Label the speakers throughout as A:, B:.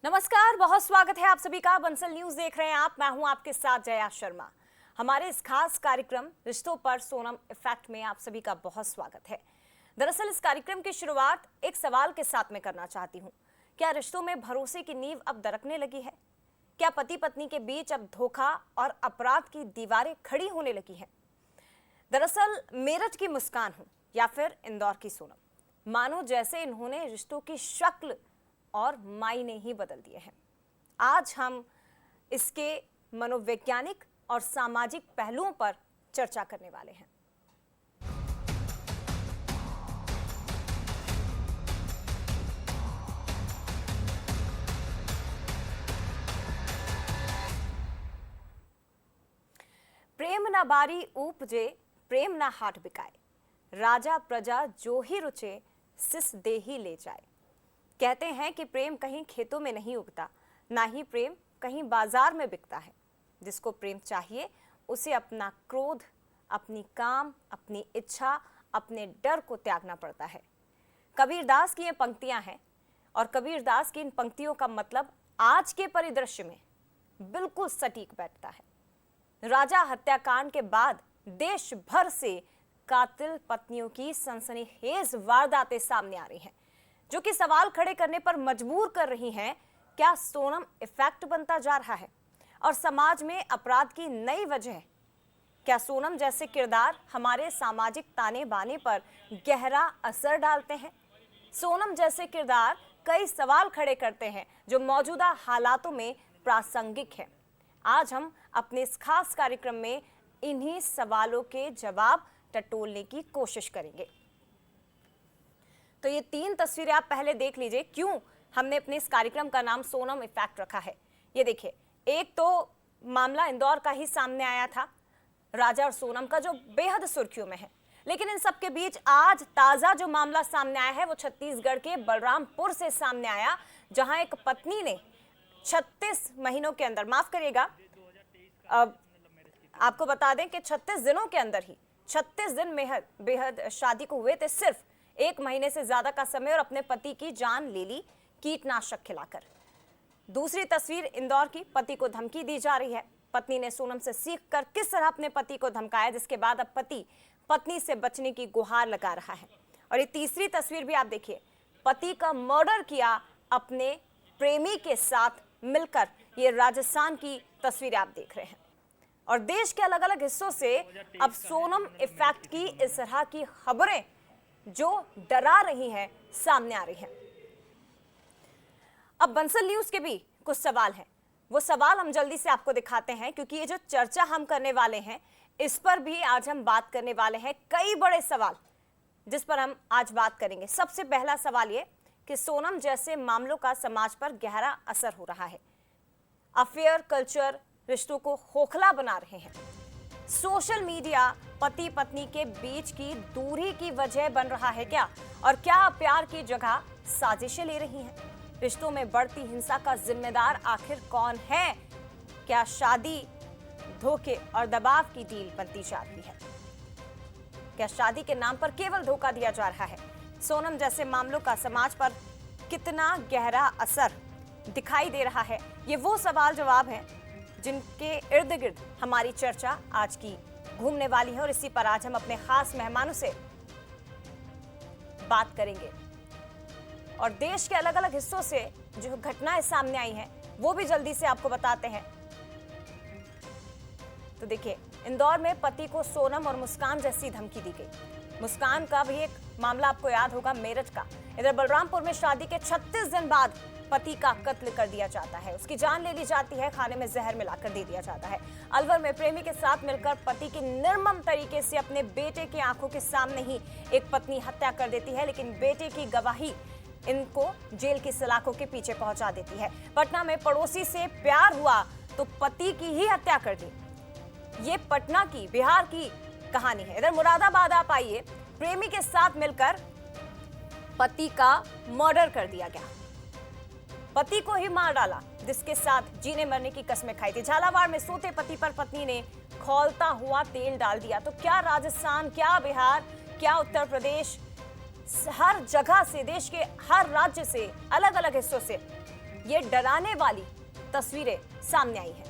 A: नमस्कार, बहुत स्वागत है आप सभी का। बंसल न्यूज देख रहे हैं आप। मैं हूं आपके साथ जया शर्मा। हमारे इस खास कार्यक्रम रिश्तों पर सोनम इफेक्ट में आप सभी का बहुत स्वागत है। दरअसल इस कार्यक्रम की शुरुआत एक सवाल के साथ में करना चाहती हूं। क्या रिश्तों में भरोसे की नींव अब दरकने लगी है? क्या पति पत्नी के बीच अब धोखा और अपराध की दीवारें खड़ी होने लगी हैं? दरअसल मेरठ की मुस्कान हूं या फिर इंदौर की सोनम, मानो जैसे इन्होंने रिश्तों की शक्ल और मायने ही बदल दिए हैं। आज हम इसके मनोवैज्ञानिक और सामाजिक पहलुओं पर चर्चा करने वाले हैं। प्रेम न बारी उपजे, प्रेम न हाट बिकाए, राजा प्रजा जो ही रुचे, सिस दे ही ले जाए। कहते हैं कि प्रेम कहीं खेतों में नहीं उगता, ना ही प्रेम कहीं बाजार में बिकता है। जिसको प्रेम चाहिए उसे अपना क्रोध, अपनी काम, अपनी इच्छा, अपने डर को त्यागना पड़ता है। कबीरदास की ये पंक्तियां हैं और कबीरदास की इन पंक्तियों का मतलब आज के परिदृश्य में बिल्कुल सटीक बैठता है। राजा हत्याकांड के बाद देश भर से कातिल पत्नियों की सनसनीखेज वारदातें सामने आ रही हैं, जो कि सवाल खड़े करने पर मजबूर कर रही हैं। क्या सोनम इफेक्ट बनता जा रहा है और समाज में अपराध की नई वजह? क्या सोनम जैसे किरदार हमारे सामाजिक ताने बाने पर गहरा असर डालते हैं? सोनम जैसे किरदार कई सवाल खड़े करते हैं जो मौजूदा हालातों में प्रासंगिक है। आज हम अपने इस खास कार्यक्रम में इन्हीं सवालों के जवाब टटोलने की कोशिश करेंगे। तो ये 3 तस्वीरें आप पहले देख लीजिए, क्यों हमने अपने इस कार्यक्रम का नाम सोनम इफेक्ट रखा है। ये देखिए, एक तो मामला इंदौर का ही सामने आया था, राजा और सोनम का, जो बेहद सुर्खियों में है। लेकिन इन सब के बीच आज ताजा जो मामला सामने आया है वो छत्तीसगढ़ के बलरामपुर से सामने आया, जहां एक पत्नी ने 36 महीनों के अंदर, माफ करिएगा, आपको बता दें कि 36 दिनों के अंदर ही 36 दिन बेहद शादी को हुए थे, सिर्फ 1 महीने से ज्यादा का समय, और अपने पति की जान ले ली कीटनाशक खिलाकर। दूसरी तस्वीर इंदौर की, पति को धमकी दी जा रही है। पत्नी ने सोनम से सीखकर किस तरह अपने पति को धमकाया, जिसके बाद अब पति पत्नी से बचने की गुहार लगा रहा है। और ये तीसरी तस्वीर भी आप देखिए, पति का मर्डर किया अपने प्रेमी के साथ मिलकर। ये राजस्थान की तस्वीरें आप देख रहे हैं। और देश के अलग अलग हिस्सों से अब सोनम इफेक्ट की इस तरह की खबरें जो डरा रही हैं सामने आ रही हैं। अब बंसल न्यूज के भी कुछ सवाल हैं, वो सवाल हम जल्दी से आपको दिखाते हैं, क्योंकि ये जो चर्चा हम करने वाले हैं इस पर भी आज हम बात करने वाले हैं। कई बड़े सवाल जिस पर हम आज बात करेंगे। सबसे पहला सवाल ये कि सोनम जैसे मामलों का समाज पर गहरा असर हो रहा है। अफेयर कल्चर रिश्तों को खोखला बना रहे हैं। सोशल मीडिया पति पत्नी के बीच की दूरी की वजह बन रहा है क्या? और क्या प्यार की जगह साजिशें ले रही हैं? रिश्तों में बढ़ती हिंसा का जिम्मेदार आखिर कौन है? क्या शादी धोखे और दबाव की डील बनती जा रही है? क्या शादी के नाम पर केवल धोखा दिया जा रहा है? सोनम जैसे मामलों का समाज पर कितना गहरा असर दिखाई दे रहा है? ये वो सवाल जवाब हैं जिनके इर्द गिर्द हमारी चर्चा आज की घूमने वाली है, और इसी पर आज हम अपने खास मेहमानों से बात करेंगे। और देश के अलग अलग हिस्सों से जो घटनाएं सामने आई हैं वो भी जल्दी से आपको बताते हैं। तो देखिए, इंदौर में पति को सोनम और मुस्कान जैसी धमकी दी गई। मुस्कान का भी एक मामला आपको याद होगा, मेरठ का। इधर बलरामपुर में शादी के 36 दिन बाद पति का कत्ल कर दिया जाता है, उसकी जान ले ली जाती है, खाने में जहर मिलाकर दे दिया जाता है। अलवर में प्रेमी के साथ मिलकर पति की निर्मम तरीके से अपने बेटे की आंखों के सामने ही एक पत्नी हत्या कर देती है, लेकिन बेटे की गवाही इनको जेल की सलाखों के पीछे पहुंचा देती है। पटना में पड़ोसी से प्यार हुआ तो पति की ही हत्या कर दी। ये पटना की, बिहार की कहानी है। इधर मुरादाबाद आप आइए, प्रेमी के साथ मिलकर पति का मर्डर कर दिया गया, पति को ही मार डाला, जिसके साथ जीने मरने की कस्में खाई थी। झालावाड़ में सोते पति पर पत्नी ने खौलता हुआ तेल डाल दिया। तो क्या राजस्थान, क्या बिहार, क्या उत्तर प्रदेश, हर जगह से, देश के हर राज्य से, अलग अलग हिस्सों से ये डराने वाली तस्वीरें सामने आई हैं।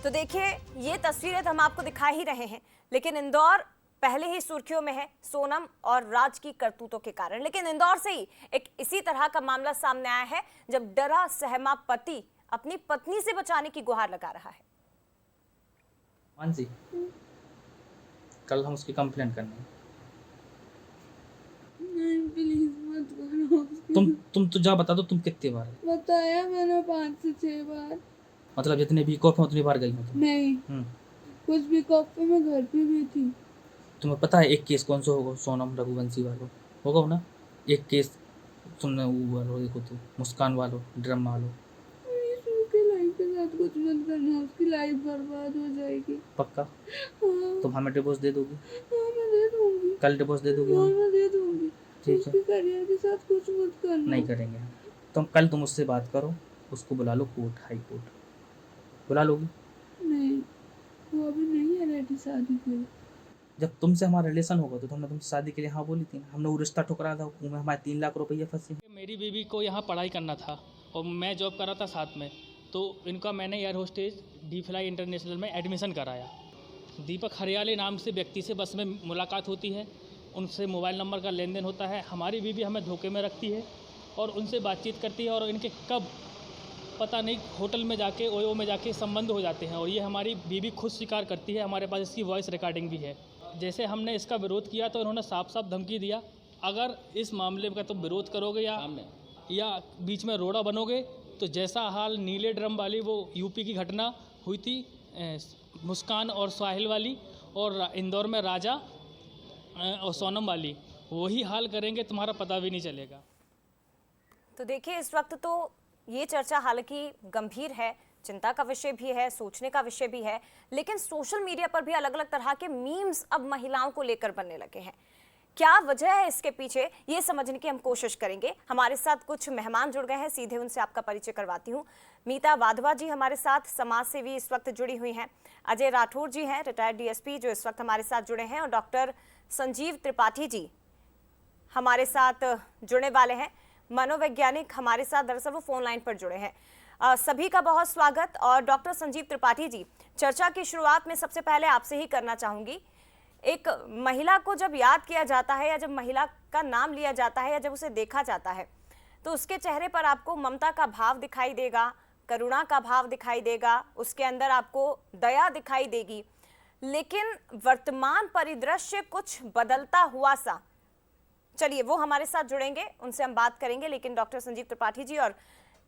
A: तो देखिए, ये तस्वीरें तो हम आपको दिखा ही रहे हैं, लेकिन इंदौर पहले ही सुर्खियों में है सोनम और राज की करतूतों के कारण। लेकिन इंदौर से ही एक इसी तरह का मामला सामने आया है, जब डरा सहमा पति अपनी पत्नी से बचाने की गुहार लगा रहा है।
B: मानसी, कल हम उसकी कंप्लेंट करनी है।
C: नहीं प्लीज मत करो उसकी।
B: तुम तो जा बता दो, तुम कितनी बार
C: बताया मैंने 5 से 6 बार।
B: मतलब जितने वीक ऑफ में उतनी बार गई हो तुम?
C: नहीं, कुछ भी कॉफ पे मैं घर पे भी थी।
B: तुम्हें पता है एक केस कौन सा होगा? सोनम रघुवंशी वालों होगा ना एक केस। तुमने वो वालो देखो, तो मुस्कान वालो, ड्रम वालो।
C: उसकी लाइफ के साथ कुछ मत करना, उसकी लाइफ बर्बाद हो जाएगी।
B: पक्का?
C: हाँ।
B: तुम हमें डिवोर्स दे दोगी?
C: हाँ मैं दे दूंगी।
B: कल डिवोर्स दे दोगी?
C: हाँ मैं दे दूंगी।
B: ठीक है,
C: उसकी करियर के साथ कुछ मत करना।
B: नहीं करेंगे। तुम उससे बात करो, उसको बुला लो कोर्ट, हाई कोर्ट बुला लोगी?
C: नहीं, वो अभी नहीं है रेडी शादी के लिए।
B: जब तुमसे हमारा रिलेशन होगा तो तुमने तुमसे शादी के लिए हाँ बोली थी ना। हमने वो रिश्ता ठुकरा था, उसमें हमारे 3 लाख रुपये फंसे।
D: मेरी बीवी को यहाँ पढ़ाई करना था और मैं जॉब कर रहा था साथ में, तो इनका मैंने air hostess D fly international में एडमिशन कराया। दीपक हरियाली नाम से व्यक्ति से बस में मुलाकात होती है, उनसे मोबाइल नंबर का लेन देन होता है। हमारी बीवी हमें धोखे में रखती है और उनसे बातचीत करती है, और इनके कब पता नहीं होटल में जाके ओयो में जाके संबंध हो जाते हैं, और ये हमारी बीवी खुद स्वीकार करती है। हमारे पास इसकी वॉइस रिकॉर्डिंग भी है। जैसे हमने इसका विरोध किया तो इन्होंने साफ साफ धमकी दिया, अगर इस मामले का तुम विरोध करोगे या बीच में रोड़ा बनोगे तो जैसा हाल नीले ड्रम वाली वो यूपी की घटना हुई थी मुस्कान और साहिल वाली, और इंदौर में राजा और सोनम वाली, वही हाल करेंगे, तुम्हारा पता भी नहीं चलेगा।
A: तो देखिए, इस वक्त तो ये चर्चा हालांकि गंभीर है, चिंता का विषय भी है, सोचने का विषय भी है, लेकिन सोशल मीडिया पर भी अलग अलग तरह के मीम्स अब महिलाओं को लेकर बनने लगे हैं। क्या वजह है इसके पीछे, ये समझने की हम कोशिश करेंगे। हमारे साथ कुछ मेहमान जुड़ गए हैं, सीधे उनसे आपका परिचय करवाती हूँ। मीता वाधवा जी हमारे साथ समाज सेवी इस वक्त जुड़ी हुई हैं। अजय राठौर जी हैं, रिटायर्ड डीएसपी, जो इस वक्त हमारे साथ जुड़े हैं, और डॉक्टर संजीव त्रिपाठी जी हमारे साथ जुड़ने वाले हैं। मनोवैज्ञानिक हमारे साथ दरअसल वो फोन लाइन पर जुड़े हैं। सभी का बहुत स्वागत। और डॉक्टर संजीव त्रिपाठी जी, चर्चा की शुरुआत में सबसे पहले आपसे ही करना चाहूंगी। एक महिला को जब याद किया जाता है, या जब महिला का नाम लिया जाता है, या जब उसे देखा जाता है, तो उसके चेहरे पर आपको ममता का भाव दिखाई देगा, करुणा का भाव दिखाई देगा, उसके अंदर आपको दया दिखाई देगी। लेकिन वर्तमान परिदृश्य कुछ बदलता हुआ सा, चलिए वो हमारे साथ जुड़ेंगे, उनसे हम बात करेंगे। लेकिन डॉक्टर संजीव त्रिपाठी जी और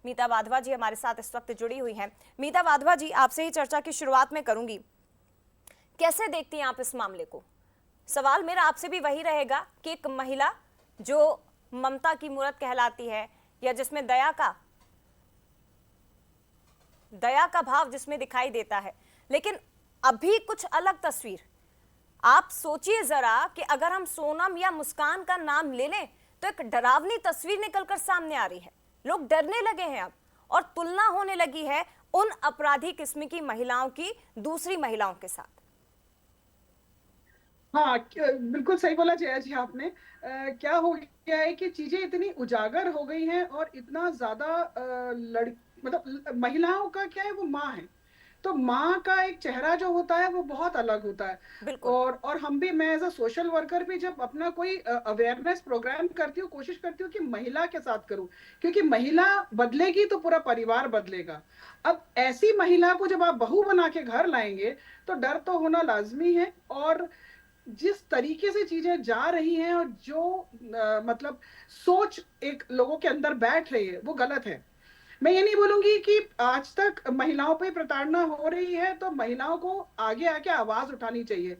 A: मीता वाधवा जी हमारे साथ इस वक्त जुड़ी हुई हैं। मीता वाधवा जी, आपसे ही चर्चा की शुरुआत में करूंगी। कैसे देखती हैं आप इस मामले को? सवाल मेरा आपसे भी वही रहेगा कि एक महिला जो ममता की मूरत कहलाती है, या जिसमें दया का भाव जिसमें दिखाई देता है, लेकिन अभी कुछ अलग तस्वीर। आप सोचिए जरा कि अगर हम सोनम या मुस्कान का नाम ले लें तो एक डरावनी तस्वीर निकलकर सामने आ रही है। लोग डरने लगे हैं अब, और तुलना होने लगी है उन अपराधी किस्म की महिलाओं की दूसरी महिलाओं के साथ।
E: हाँ, बिल्कुल सही बोला जया जी आपने। क्या हो गया है कि चीजें इतनी उजागर हो गई हैं, और इतना ज्यादा मतलब महिलाओं का क्या है, वो माँ है, तो माँ का एक चेहरा जो होता है वो बहुत अलग होता है। और हम भी, मैं एज अ सोशल वर्कर भी जब अपना कोई अवेयरनेस प्रोग्राम करती हूँ, कोशिश करती हूँ कि महिला के साथ करूँ, क्योंकि महिला बदलेगी तो पूरा परिवार बदलेगा। अब ऐसी महिला को जब आप बहू बना के घर लाएंगे तो डर तो होना लाजमी है, और जिस तरीके से चीजें जा रही हैं, और जो मतलब सोच एक लोगों के अंदर बैठ रही है, वो गलत है। मैं ये नहीं बोलूंगी कि आज तक महिलाओं पे प्रताड़ना हो रही है तो महिलाओं को आगे आके आवाज उठानी चाहिए।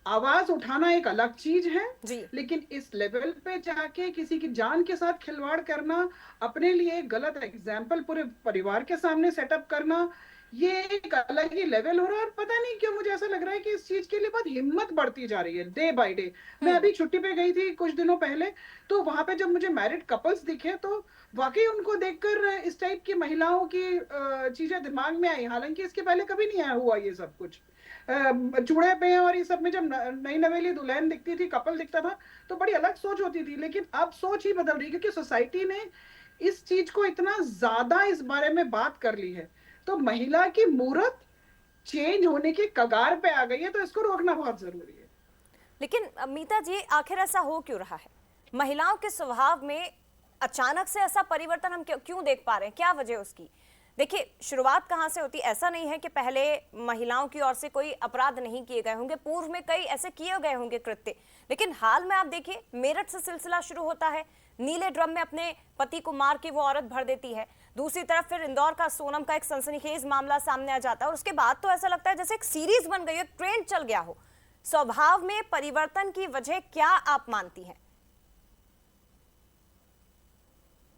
E: आवाज उठाना एक अलग चीज है, लेकिन इस लेवल पे जाके किसी की जान के साथ खिलवाड़ करना, अपने लिए गलत एग्जाम्पल पूरे परिवार के सामने सेटअप करना, ये एक अलग ही लेवल हो रहा है। और पता नहीं क्यों मुझे ऐसा लग रहा है कि इस चीज के लिए बहुत हिम्मत बढ़ती जा रही है डे बाय डे। मैं अभी छुट्टी पे गई थी कुछ दिनों पहले, तो वहां पे जब मुझे मैरिड कपल्स दिखे तो वाकई उनको देखकर इस टाइप की महिलाओं की चीजें दिमाग में आई। हालांकि इसके पहले कभी नहीं आया हुआ ये सब कुछ। चूड़े पे और ये सब में जब नई नवेली दुल्हन दिखती थी, कपल दिखता था, तो बड़ी अलग सोच होती थी। लेकिन अब सोच ही बदल रही है, क्योंकि सोसाइटी ने इस चीज को इतना ज्यादा इस बारे में बात कर ली है। तो महिला की मूरत चेंज होने की कगार पे आ गई है, तो इसको रोकना बहुत जरूरी है।
A: लेकिन मीता जी, आखिर ऐसा हो क्यों रहा है? महिलाओं के स्वभाव में अचानक से ऐसा परिवर्तन हम क्यों देख पा रहे हैं? क्या वजह उसकी? देखिए, शुरुआत कहाँ से होती है? ऐसा नहीं है कि पहले महिलाओं की ओर से कोई अपराध नहीं किए गए होंगे, पूर्व में कई ऐसे किए गए होंगे कृत्य, लेकिन हाल में आप देखिए मेरठ से सिलसिला शुरू होता है, नीले ड्रम में अपने पति को मार के वो औरत भर देती है। दूसरी तरफ फिर इंदौर का सोनम का एक सनसनीखेज मामला सामने आ जाता है, और उसके बाद तो ऐसा लगता है जैसे एक सीरीज बन गई है, ट्रेंड चल गया हो। स्वभाव में परिवर्तन की वजह क्या आप मानती हैं?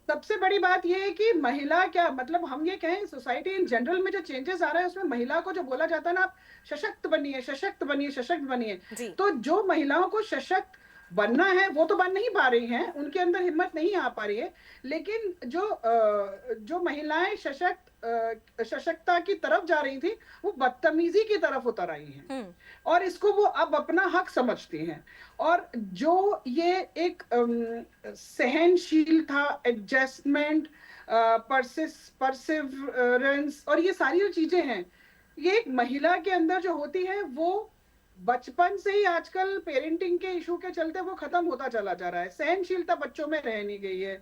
E: सबसे बड़ी बात यह है कि महिला, क्या मतलब हम ये कहें सोसाइटी इन जनरल में जो चेंजेस आ रहा है उसमें महिला को जो बोला जाता है ना, आप सशक्त बनिए, सशक्त बनिए, सशक्त बनिए, तो जो महिलाओं को सशक्त बनना है वो तो बन नहीं पा रही हैं, उनके अंदर हिम्मत नहीं आ पा रही है। लेकिन जो महिलाएं सशक्तता की तरफ जा रही थी, वो बदतमीजी की तरफ उतर आई हैं, और इसको वो अब अपना हक समझती हैं। और जो ये एक सहनशील था, एडजस्टमेंट, परसिवरेंस, और ये सारी जो चीजें हैं, ये एक महिला के अंदर जो होती है, वो बचपन से ही आजकल पेरेंटिंग के इशू के चलते वो खत्म होता चला जा रहा है। सहनशीलता बच्चों में रह नहीं गई है।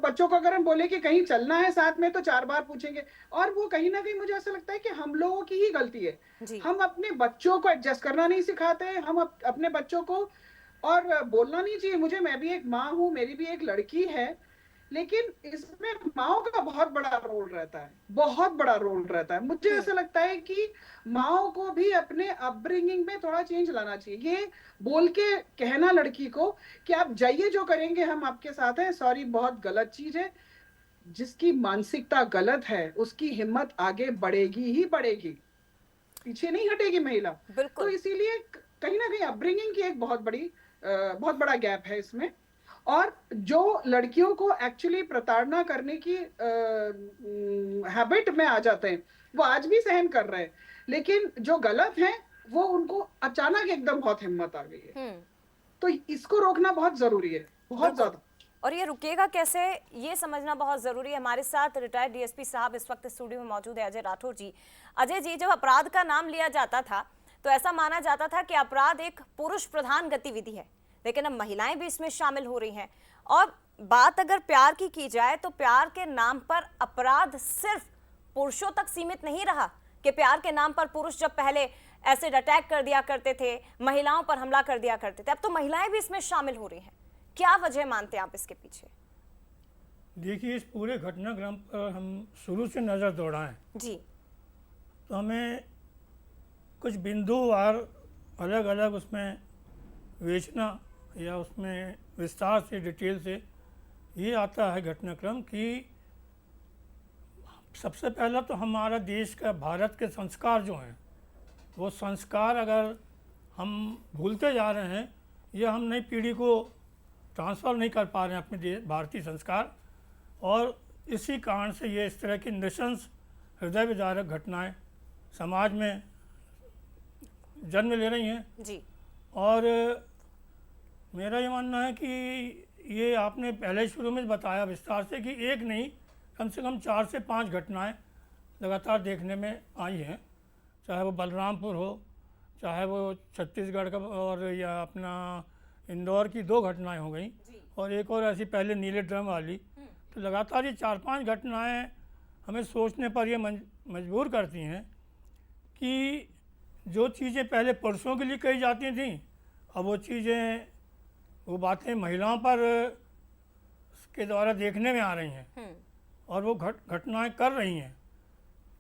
E: बच्चों को अगर हम बोले कि कहीं चलना है साथ में, तो 4 बार पूछेंगे। और वो कहीं ना कहीं मुझे ऐसा लगता है कि हम लोगों की ही गलती है। हम अपने बच्चों को एडजस्ट करना नहीं सिखाते, हम अपने बच्चों को, और बोलना नहीं चाहिए मुझे, मैं भी एक माँ हूँ, मेरी भी एक लड़की है, लेकिन इसमें माओ का बहुत बड़ा रोल रहता है, बहुत बड़ा रोल रहता है। मुझे ऐसा लगता है कि माओ को भी अपने अपब्रिंगिंग में थोड़ा चेंज लाना चाहिए। ये बोल के कहना लड़की को कि आप जाइए, जो करेंगे हम आपके साथ हैं, सॉरी, बहुत गलत चीज है। जिसकी मानसिकता गलत है उसकी हिम्मत आगे बढ़ेगी ही बढ़ेगी, पीछे नहीं हटेगी महिला। तो इसीलिए कहीं ना कहीं अपब्रिंगिंग की एक बहुत बड़ा गैप है इसमें। और जो लड़कियों को एक्चुअली प्रताड़ना करने की हैबिट में आ जाते हैं, वो आज भी सहन कर रहे हैं, लेकिन जो गलत है वो उनको अचानक एकदम बहुत हिम्मत आ गई है। तो इसको रोकना बहुत जरूरी है, बहुत ज्यादा।
A: और ये रुकेगा कैसे, ये समझना बहुत जरूरी है। हमारे साथ रिटायर्ड डीएसपी साहब इस वक्त स्टूडियो में मौजूद है, अजय राठौर जी। अजय जी, जब अपराध का नाम लिया जाता था तो ऐसा माना जाता था कि अपराध एक पुरुष प्रधान गतिविधि है, लेकिन अब महिलाएं भी इसमें शामिल हो रही हैं। और बात अगर प्यार की जाए तो प्यार के नाम पर अपराध सिर्फ पुरुषों तक सीमित नहीं रहा, कि प्यार के नाम पर पुरुष जब पहले एसिड अटैक कर दिया करते थे, महिलाओं पर हमला कर दिया करते थे, अब तो महिलाएं भी इसमें शामिल हो रही हैं। क्या वजह मानते हैं आप इसके पीछे?
F: देखिए, इस पूरे घटनाक्रम पर हम शुरू से नज़र दौड़ाएं
A: जी,
F: तो हमें कुछ बिंदुवार अलग अलग उसमें विवेचना या उसमें विस्तार से, डिटेल से ये आता है घटनाक्रम कि सबसे पहला तो हमारा देश का, भारत के संस्कार जो हैं, वो संस्कार अगर हम भूलते जा रहे हैं या हम नई पीढ़ी को ट्रांसफ़र नहीं कर पा रहे हैं अपने भारतीय संस्कार, और इसी कारण से ये इस तरह की नृशंस, हृदय विदारक घटनाएं समाज में जन्म ले रही हैं
A: जी।
F: और मेरा ये मानना है कि ये आपने पहले शुरू में बताया विस्तार से कि एक नहीं, कम से कम 4 से 5 घटनाएं लगातार देखने में आई हैं, चाहे वो बलरामपुर हो, चाहे वो छत्तीसगढ़ का, और या अपना इंदौर की 2 घटनाएं हो गई, और एक और ऐसी पहले नीले ड्रम वाली। तो लगातार ये 4-5 घटनाएं हमें सोचने पर ये मजबूर करती हैं कि जो चीज़ें पहले पुरुषों के लिए कही जाती थीं, अब वो चीज़ें, वो बातें महिलाओं पर के द्वारा देखने में आ रही हैं और वो घटनाएं कर रही हैं।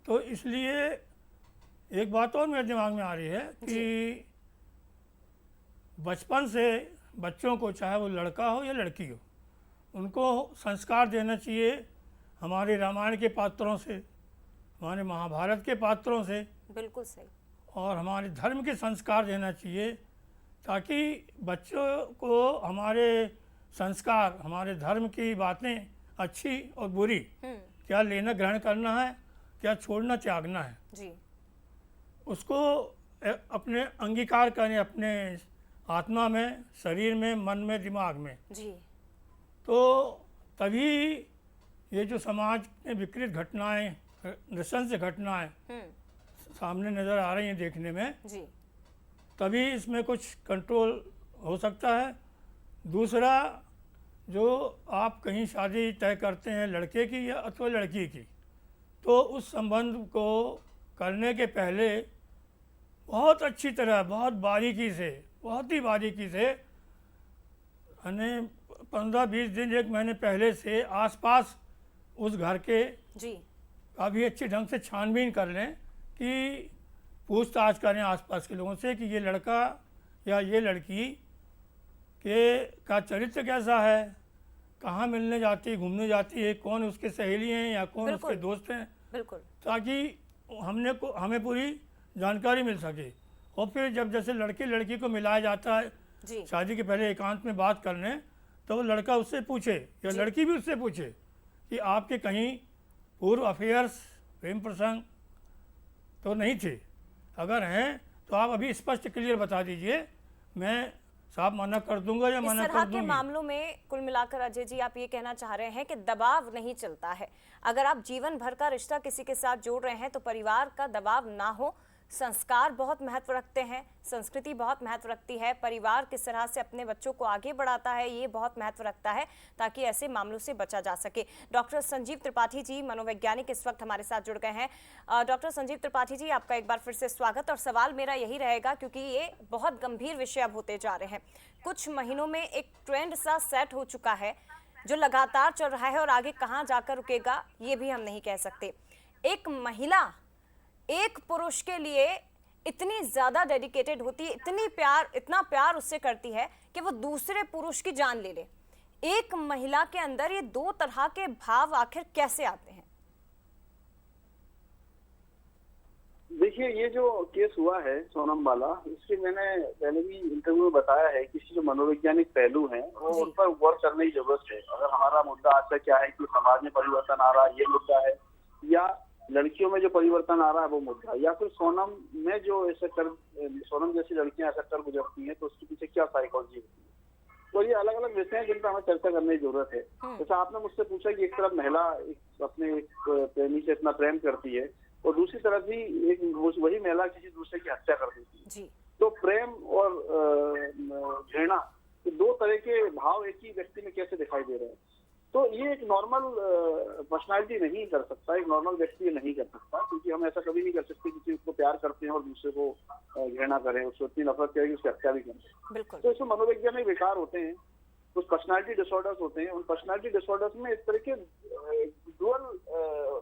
F: तो इसलिए एक बात और मेरे दिमाग में आ रही है कि बचपन से बच्चों को, चाहे वो लड़का हो या लड़की हो, उनको संस्कार देना चाहिए हमारे रामायण के पात्रों से, हमारे महाभारत के पात्रों से
A: बिल्कुल सही।
F: और हमारे धर्म के संस्कार देना चाहिए, ताकि बच्चों को हमारे संस्कार, हमारे धर्म की बातें अच्छी और बुरी, क्या लेना ग्रहण करना है, क्या छोड़ना त्यागना है,
A: जी
F: उसको अपने अंगीकार करें, अपने आत्मा में, शरीर में, मन में, दिमाग में।
A: जी
F: तो तभी ये जो समाज में विकृत घटनाएं, नृशंस घटनाएं सामने नज़र आ रही हैं देखने में,
A: जी
F: तभी इसमें कुछ कंट्रोल हो सकता है। दूसरा, जो आप कहीं शादी तय करते हैं लड़के की या अथवा लड़की की, तो उस संबंध को करने के पहले बहुत अच्छी तरह, बहुत बारीकी से, बहुत ही बारीकी से, यानी 15-20 दिन, 1 महीने पहले से आसपास उस घर के
A: जी
F: काफ़ी अच्छे ढंग से छानबीन कर लें, कि पूछताछ करें आसपास के लोगों से कि ये लड़का या ये लड़की का चरित्र कैसा है, कहाँ मिलने जाती है, घूमने जाती है, कौन उसके सहेली हैं या कौन
A: बिल्कुल।
F: उसके दोस्त हैं,
A: बिल्कुल
F: ताकि हमें पूरी जानकारी मिल सके। और फिर जब जैसे लड़के लड़की को मिलाया जाता है
A: जी
F: शादी के पहले एकांत में बात करने, तो वो लड़का उससे पूछे या लड़की भी उससे पूछे कि आपके कहीं पूर्व अफेयर्स, प्रेम प्रसंग तो नहीं थे, अगर हैं तो आप अभी स्पष्ट क्लियर बता दीजिए, मैं साफ मना कर दूंगा या
A: इस
F: मना
A: तरह
F: कर
A: के
F: दूंगी।
A: मामलों में कुल मिलाकर अजय जी आप ये कहना चाह रहे हैं कि दबाव नहीं चलता है। अगर आप जीवन भर का रिश्ता किसी के साथ जोड़ रहे हैं तो परिवार का दबाव ना हो। संस्कार बहुत महत्व रखते हैं, संस्कृति बहुत महत्व रखती है, परिवार किस तरह से अपने बच्चों को आगे बढ़ाता है ये बहुत महत्व रखता है, ताकि ऐसे मामलों से बचा जा सके। डॉक्टर संजीव त्रिपाठी जी, मनोवैज्ञानिक, इस वक्त हमारे साथ जुड़ गए हैं। डॉक्टर संजीव त्रिपाठी जी, आपका एक बार फिर से स्वागत। और सवाल मेरा यही रहेगा, क्योंकि ये बहुत गंभीर विषय अब होते जा रहे हैं। कुछ महीनों में एक ट्रेंड सा सेट हो चुका है जो लगातार चल रहा है, और आगे कहाँ जाकर रुकेगा ये भी हम नहीं कह सकते। एक महिला एक पुरुष के लिए इतनी ज्यादा डेडिकेटेड होती है, इतना प्यार उससे करती है कि वो दूसरे पुरुष की जान ले ले। एक महिला के अंदर ये 2 तरह के भाव आखिर कैसे आते हैं?
G: देखिए, ये जो केस हुआ है सोनम वाला, इसके मैंने पहले भी इंटरव्यू में बताया है कि इसके जो मनोवैज्ञानिक पहलू हैं वो उन पर गौर करने की जरूरत है। अगर हमारा मुद्दा आज तक क्या है कि समाज में परिवर्तन आ रहा है, ये मुद्दा है, या लड़कियों में जो परिवर्तन आ रहा है वो मुद्दा, या फिर सोनम में जो सोनम जैसी लड़कियां ऐसा कर गुजरती हैं तो उसके पीछे क्या साइकोलॉजी होती है। तो ये अलग अलग विषय हैं जिन पर हमें चर्चा करने की जरूरत है। जैसा आपने मुझसे पूछा कि एक तरफ महिला अपने प्रेमी से इतना प्रेम करती है और दूसरी तरफ ही वही महिला किसी दूसरे की हत्या कर देती है। तो प्रेम और घृणा, ये 2 तरह के भाव एक ही व्यक्ति में कैसे दिखाई दे रहे हैं। तो ये एक नॉर्मल पर्सनालिटी नहीं कर सकता, एक नॉर्मल व्यक्ति नहीं कर सकता, क्योंकि हम ऐसा कभी नहीं कर सकते किसी को प्यार करते हैं और दूसरे को घृणा करें, उसको इतनी नफरत करें कि उसकी हत्या भी करें। तो इसमें मनोवैज्ञानिक विकार होते हैं, कुछ पर्सनालिटी डिसऑर्डर्स होते हैं। उन पर्सनालिटी डिसऑर्डर्स में इस तरह के डुअल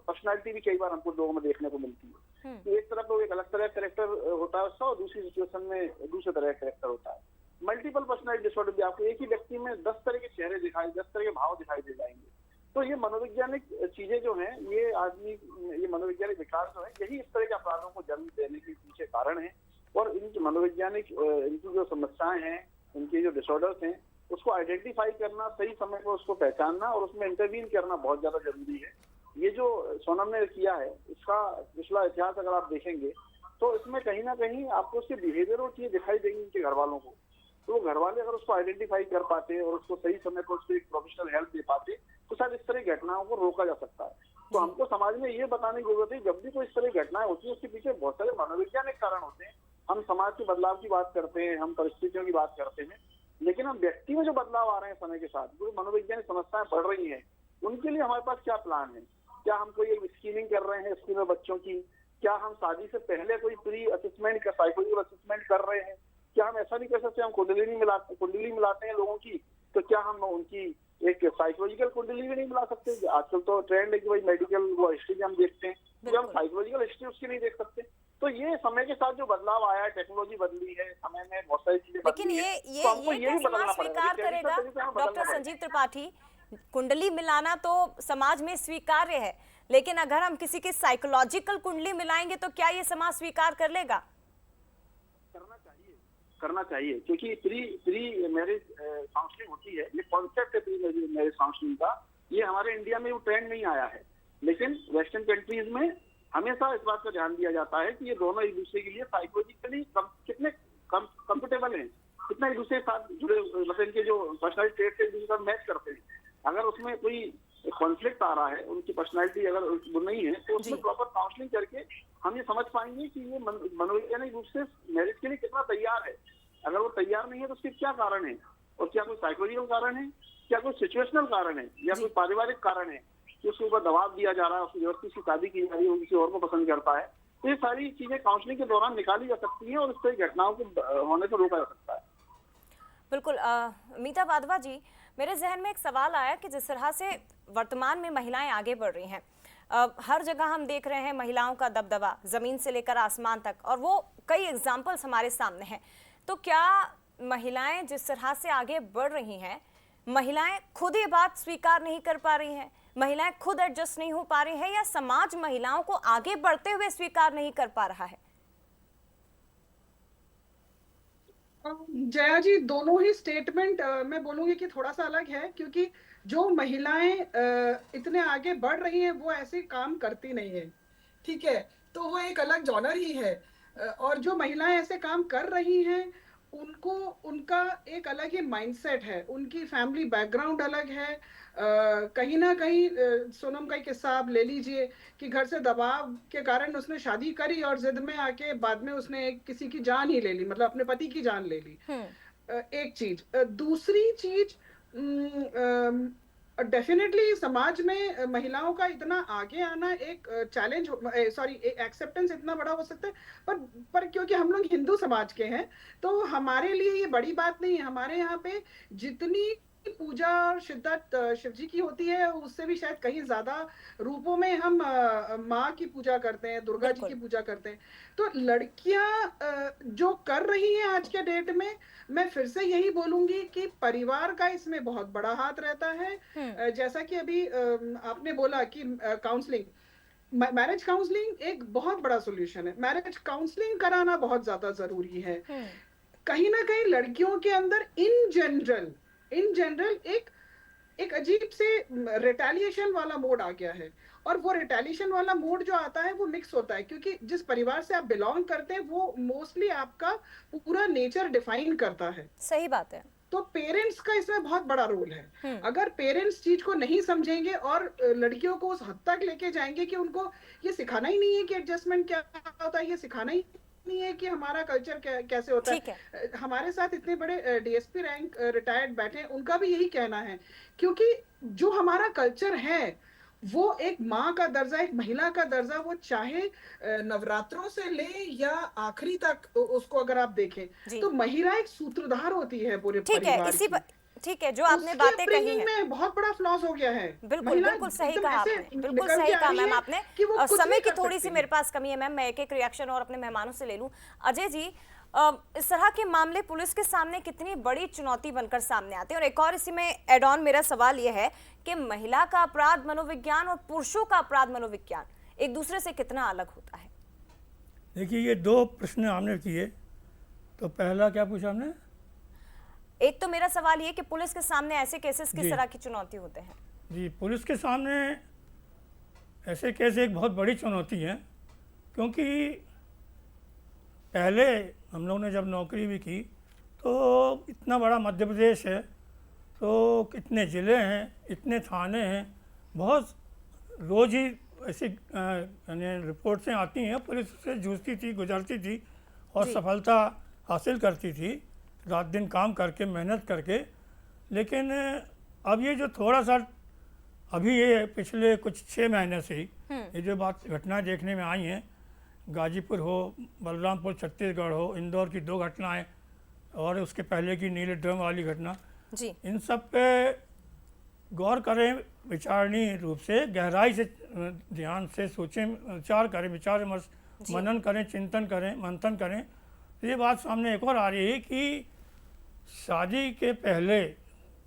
G: पर्सनालिटी भी कई बार हमको लोगों में देखने को मिलती है। तो एक तरफ वो एक अलग तरह का कैरेक्टर होता है उसका, और दूसरी सिचुएशन में दूसरे तरह का कैरेक्टर होता है। मल्टीपल पर्सनालिटी डिसऑर्डर भी आपको एक ही व्यक्ति में 10 तरह के चेहरे 10 तरह के भाव दिखाई दे जाएंगे। तो ये मनोवैज्ञानिक चीजें जो हैं, ये मनोवैज्ञानिक विकार जो है, यही इस तरह के अपराधों को जन्म देने के पीछे कारण है। और इन मनोवैज्ञानिक इनकी जो समस्याएं हैं, इनके जो डिसऑर्डर्स हैं, उसको आइडेंटिफाई करना, सही समय पर उसको पहचानना और उसमें इंटरवीन करना बहुत ज्यादा जरूरी है। ये जो सोनम ने किया है, इसका पिछला इतिहास अगर आप देखेंगे तो इसमें कहीं ना कहीं आपको उसके बिहेवियर और चीजें दिखाई देंगी उनके घर वालों को। तो घर वाले अगर उसको आइडेंटिफाई कर पाते और उसको सही समय पर उसको एक प्रोफेशनल हेल्प दे पाते तो शायद इस तरह की घटनाओं को रोका जा सकता है। तो हमको समाज में ये बताने की जरूरत है, जब भी कोई इस तरह की घटनाएं होती है उसके पीछे बहुत सारे मनोवैज्ञानिक कारण होते हैं। हम समाज के बदलाव की बात करते हैं, हम परिस्थितियों की बात करते हैं, लेकिन हम व्यक्ति में जो बदलाव आ रहे हैं समय के साथ, जो मनोवैज्ञानिक समस्याएं बढ़ रही हैं, उनके लिए हमारे पास क्या प्लान है। क्या हम कोई एक स्क्रीनिंग कर रहे हैं स्कूल में बच्चों की? क्या हम शादी से पहले कोई प्री असेसमेंट का साइकोलॉजिकल असेसमेंट कर रहे हैं? क्या हम ऐसा नहीं कर सकते, हम कुंडली मिलाते हैं लोगों की, तो क्या हम उनकी एक साइकोलॉजिकल कुंडली भी नहीं मिला सकते? आजकल तो ट्रेंड है कि भाई मेडिकल वो हिस्ट्री भी हम देखते हैं, तो हम साइकोलॉजिकल हिस्ट्री उसकी नहीं देख सकते। तो ये समय के साथ जो बदलाव आया है, टेक्नोलॉजी बदली है, समय में बहुत सारी चीजें
A: लेकिन
G: बदली
A: ये
G: हैं,
A: ये
G: तो हमको
A: ये
G: भी बदलना
A: समाज
G: पड़ेगा।
A: स्वीकार करेगा डॉक्टर संजीव त्रिपाठी? कुंडली मिलाना तो समाज में स्वीकार्य है, लेकिन अगर हम किसी की साइकोलॉजिकल कुंडली मिलाएंगे तो क्या ये समाज स्वीकार कर लेगा?
G: करना चाहिए, क्योंकि प्री मैरिज काउंसलिंग होती है, ये कॉन्सेप्ट है प्री मैरिज काउंसलिंग का, ये हमारे इंडिया में वो ट्रेंड नहीं आया है, लेकिन वेस्टर्न कंट्रीज में हमेशा इस बात का ध्यान दिया जाता है कि ये दोनों एक दूसरे के लिए साइकोलॉजिकली कितने कंफर्टेबल हैं, कितना एक दूसरे के साथ जुड़े, मतलब इनके जो पर्सनैलिटी ट्रेट है एक दूसरे के साथ मैच करते हैं। अगर उसमें कोई कॉन्फ्लिक्ट आ रहा है, उनकी पर्सनैलिटी अगर वो नहीं है, तो उसमें प्रॉपर काउंसलिंग करके हम ये समझ पाएंगे कि ये मनोवैज्ञानिक रूप से मैरिज के लिए कितना तैयार है। अगर वो तैयार नहीं है तो उसके क्या कारण है, और क्या कोई साइकोलॉजिकल कारण है, क्या कोई सिचुएशनल कारण है, या कोई पारिवारिक कारण है कि उसके ऊपर दबाव दिया जा रहा है, उसकी व्यक्ति की शादी की जा रही है, वो किसी और को पसंद करता है। तो ये सारी चीजें काउंसलिंग के दौरान निकाली जा सकती हैं और इससे घटनाओं को होने से रोका जा सकता है।
A: बिल्कुल। मीता वाधवा जी, मेरे जहन में एक सवाल आया कि जिस तरह से वर्तमान में महिलाएं आगे बढ़ रही हैं, हर जगह हम देख रहे हैं महिलाओं का दबदबा जमीन से लेकर आसमान तक, और वो कई एग्जाम्पल्स हमारे सामने हैं। तो क्या महिलाएं जिस तरह से आगे बढ़ रही हैं, महिलाएं खुद ये बात स्वीकार नहीं कर पा रही हैं, महिलाएं खुद एडजस्ट नहीं हो पा रही हैं, या समाज महिलाओं को आगे बढ़ते हुए स्वीकार नहीं कर पा रहा है?
E: जया जी, दोनों ही स्टेटमेंट मैं बोलूंगी कि थोड़ा सा अलग है, क्योंकि जो महिलाएं इतने आगे बढ़ रही हैं वो ऐसे काम करती नहीं है, ठीक है, तो वो एक अलग जॉनर ही है। और जो महिलाएं ऐसे काम कर रही हैं उनको, उनका एक अलग ही माइंडसेट है, उनकी फैमिली बैकग्राउंड अलग है। कहीं ना कहीं सोनम का एक किस्सा आप ले लीजिए कि घर से दबाव के कारण उसने शादी करी और जिद में आके बाद में उसने किसी की जान ही ले ली, मतलब अपने पति की जान ले ली। एक चीज। दूसरी चीज, डेफिनेटली समाज में महिलाओं का इतना आगे आना एक चैलेंज, सॉरी एक्सेप्टेंस इतना बड़ा हो सकता है, पर क्योंकि हम लोग हिंदू समाज के हैं तो हमारे लिए ये बड़ी बात नहीं है। हमारे यहाँ पे जितनी पूजा और शिद्दत शिव जी की होती है, उससे भी शायद कहीं ज्यादा रूपों में हम माँ की पूजा करते हैं, दुर्गा जी की पूजा करते हैं। तो लड़कियां जो कर रही हैं आज के डेट में, मैं फिर से यही बोलूंगी कि परिवार का इसमें बहुत बड़ा हाथ रहता है। जैसा कि अभी आपने बोला कि काउंसलिंग, मैरिज काउंसलिंग एक बहुत बड़ा सोल्यूशन है। मैरिज काउंसलिंग कराना बहुत ज्यादा जरूरी है। कहीं ना कहीं लड़कियों के अंदर इन जनरल एक अजीब से रिटेलिएशन वाला मोड आ गया है, और वो रिटेलिएशन वाला मोड जो आता है वो मिक्स होता है, क्योंकि जिस परिवार से आप बिलोंग करते हैं वो मोस्टली आपका पूरा नेचर डिफाइन करता है।
A: सही बात है।
E: तो पेरेंट्स का इसमें बहुत बड़ा रोल है। अगर पेरेंट्स चीज को नहीं समझेंगे और लड़कियों को उस हद तक लेके जाएंगे कि उनको ये सिखाना ही नहीं है कि एडजस्टमेंट क्या होता है, ये सिखाना ही नहीं है कि हमारा कल्चर कैसे होता है। हमारे साथ इतने बड़े डीएसपी रैंक रिटायर्ड बैठे हैं, उनका भी यही कहना है, क्योंकि जो हमारा कल्चर है वो एक माँ का दर्जा, एक महिला का दर्जा, वो चाहे नवरात्रों से ले या आखिरी तक उसको अगर आप देखें तो महिला एक सूत्रधार होती है पूरे परिवार की।
A: ठीक है, जो आपने बातें कही हैं
E: में बहुत बड़ा फ्लॉस हो गया है।
A: बिल्कुल सही कहा आपने, बिल्कुल सही कहा मैम आपने। और समय की थोड़ी सी मेरे पास कमी है मैम, मैं एक रिएक्शन और अपने मेहमानों से ले लूं। अजय जी, इस तरह के मामले पुलिस के सामने कितनी बड़ी चुनौती बनकर सामने आते हैं। और एक और इसी में एड ऑन मेरा सवाल ये है कि महिला का अपराध मनोविज्ञान और पुरुषों का अपराध मनोविज्ञान एक दूसरे से कितना अलग होता है?
F: देखिए, ये दो प्रश्न आपने किए, तो पहला क्या पूछा आपने?
A: एक तो मेरा सवाल ये कि पुलिस के सामने ऐसे केसेस किस तरह की चुनौती होते हैं?
F: जी, पुलिस के सामने ऐसे केस एक बहुत बड़ी चुनौती है, क्योंकि पहले हम लोगों ने जब नौकरी भी की तो इतना बड़ा मध्य प्रदेश है, तो कितने ज़िले हैं, इतने थाने हैं, बहुत रोज़ ही ऐसी रिपोर्ट्सें आती हैं, पुलिस से जूझती थी, गुजरती थी और सफलता हासिल करती थी, रात दिन काम करके, मेहनत करके। लेकिन अब ये जो थोड़ा सा अभी ये पिछले कुछ 6 महीने से ही ये जो घटनाएं देखने में आई हैं, गाजीपुर हो, बलरामपुर छत्तीसगढ़ हो, इंदौर की 2 घटनाएं और उसके पहले की नीले ड्रम वाली घटना जी, इन सब पे गौर करें, विचारणीय रूप से गहराई से ध्यान से सोचें, विचार करें, विचार विमर्श, मनन करें, चिंतन करें, मंथन करें। तो ये बात सामने एक और आ रही है कि शादी के पहले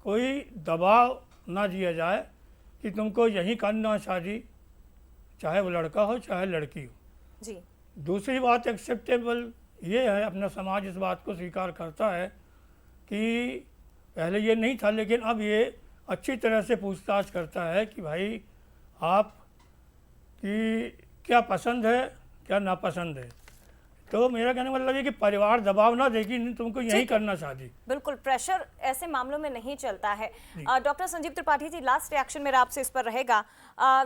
F: कोई दबाव ना दिया जाए कि तुमको यहीं करना शादी, चाहे वो लड़का हो चाहे लड़की हो।
A: जी
F: दूसरी बात एक्सेप्टेबल ये है, अपना समाज इस बात को स्वीकार करता है कि पहले ये नहीं था, लेकिन अब ये अच्छी तरह से पूछताछ करता है कि भाई आप की क्या पसंद है क्या नापसंद है। तो मेरा कहने का मतलब है कि परिवार दबाव ना दे कि नहीं तुमको यही करना शादी।
A: बिल्कुल, प्रेशर ऐसे मामलों में नहीं चलता है। Doctor Sanjeev Tripathi ji, last reaction मेरा आपसे इस पर रहेगा।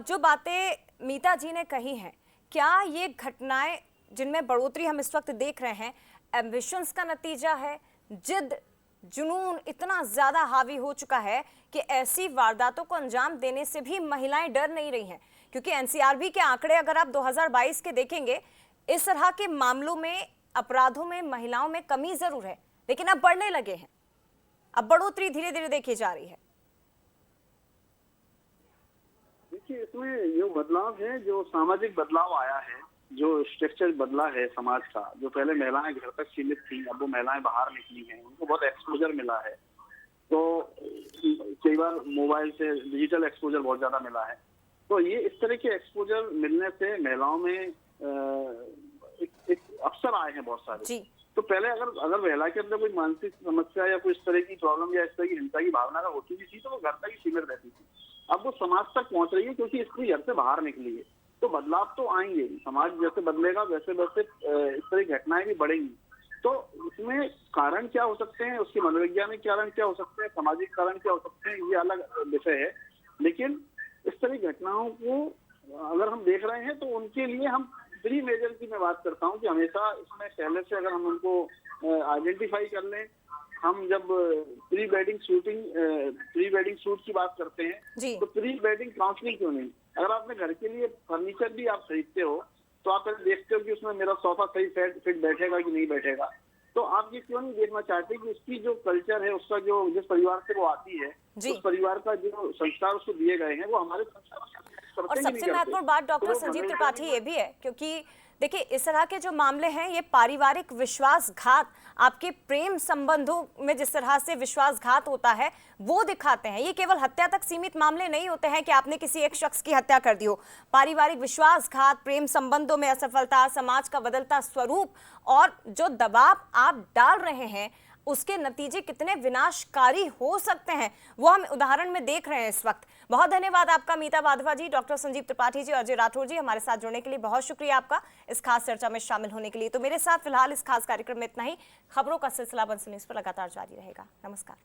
A: जो बातें मीता जी ने कही हैं, क्या ये घटनाएं जिनमें बढ़ोतरी हम इस वक्त देख रहे हैं एम्बिशंस का नतीजा है? जिद जुनून इतना ज़्यादा हावी हो चुका है कि ऐसी वारदातों को अंजाम देने से भी महिलाएं डर नहीं रही हैं, क्योंकि एनसीआरबी के आंकड़े अगर आप 2022 के देखेंगे, इस तरह के मामलों में, अपराधों में महिलाओं में कमी जरूर है, लेकिन अब बढ़ने लगे हैं, अब बढ़ोतरी धीरे धीरे देखी जा रही है।
G: देखिए, इसमें जो बदलाव है, जो सामाजिक बदलाव आया है, जो स्ट्रक्चर बदला है समाज का, जो पहले महिलाएं घर तक सीमित थी, अब वो महिलाएं बाहर निकली हैं, उनको बहुत एक्सपोजर मिला है। तो कई बार मोबाइल से डिजिटल एक्सपोजर बहुत ज्यादा मिला है। तो ये इस तरह के एक्सपोजर मिलने से महिलाओं में एक अवसर आए हैं बहुत सारे।
A: जी।
G: तो पहले अगर महिला के अंदर कोई मानसिक समस्या या कोई इस तरह की प्रॉब्लम या इस तरह की हिंसा की भावना का होती भी थी तो वो घर तक ही सीमित रहती थी। अब वो समाज तक पहुंच रही है क्योंकि इसकी घर से बाहर निकली है। तो बदलाव तो आएंगे, समाज जैसे बदलेगा वैसे वैसे इस तरह की घटनाएं भी बढ़ेंगी। तो इसमें कारण क्या हो सकते हैं, उसके मनोवैज्ञानिक कारण क्या हो सकते हैं, सामाजिक कारण क्या हो सकते हैं, ये अलग विषय है। लेकिन इस तरह की घटनाओं को अगर हम देख रहे हैं तो उनके लिए हम प्री मेजर की मैं बात करता हूँ कि हमेशा इसमें पहले से अगर हम उनको आइडेंटिफाई कर लें, हम जब प्री वेडिंग शूट की बात करते हैं तो प्री वेडिंग काउंसलिंग क्यों नहीं? अगर आपने घर के लिए फर्नीचर भी आप खरीदते हो तो आप पहले देखते हो कि उसमें मेरा सोफा सही फिट बैठेगा कि नहीं बैठेगा। तो आप ये क्यों नहीं देखना चाहते कि उसकी जो कल्चर है, उसका जो जिस परिवार से वो आती है, उस परिवार का जो संस्कार उसको दिए गए हैं वो हमारे संस्कार।
A: और सबसे महत्वपूर्ण बात डॉक्टर संजीव त्रिपाठी ये भी है, क्योंकि देखिए इस तरह के जो मामले हैं ये पारिवारिक विश्वासघात, आपके प्रेम संबंधों में जिस तरह से विश्वासघात होता है वो दिखाते हैं। ये केवल हत्या तक सीमित मामले नहीं होते हैं कि आपने किसी एक शख्स की हत्या कर दी हो। पारिवारिक विश्वासघात, प्रेम संबंधों में असफलता, समाज का बदलता स्वरूप और जो दबाव आप डाल रहे हैं उसके नतीजे कितने विनाशकारी हो सकते हैं वो हम उदाहरण में देख रहे हैं इस वक्त। बहुत धन्यवाद आपका मीता वाधवा जी, डॉक्टर संजीव त्रिपाठी जी और अजय राठौर जी, हमारे साथ जुड़ने के लिए बहुत शुक्रिया आपका, इस खास चर्चा में शामिल होने के लिए। तो मेरे साथ फिलहाल इस खास कार्यक्रम में इतना ही। खबरों का सिलसिला बंसी न्यूज़ पर लगातार जारी रहेगा। नमस्कार।